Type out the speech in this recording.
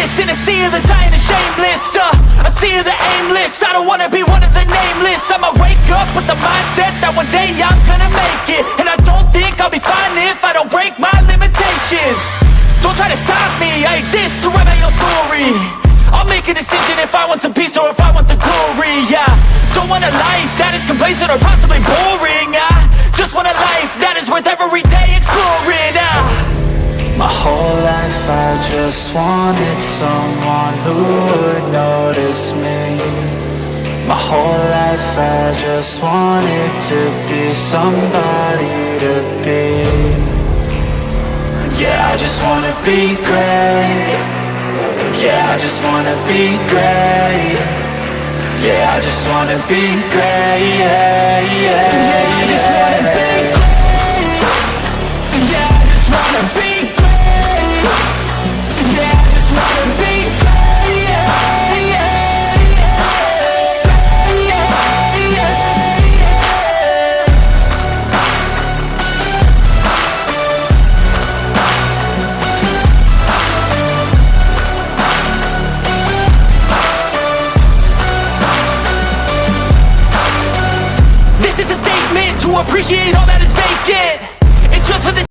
aimless in a sea of the dying and shameless. A sea of the aimless. I don't wanna be one of the nameless. I'ma wake up with the mindset that one day I'm gonna make it. And I don't think I'll be fine if I don't break my limitations. Don't try to stop me, I exist to write my own story. I'll make a decision if I want some peace or if I want the glory. Yeah, don't want a life that is complacent or possibly boring. I just want a life that is worth every day exploring. My whole life I just wanted someone who would notice me. My whole life I just wanted to be somebody to be. Yeah, I just wanna be great. Yeah, I just wanna be great. Yeah, I just wanna be great. Yeah, I just wanna be great. Yeah, I just wanna be great. Yeah, I just wanna be great. Yeah. This is a statement to appreciate all that is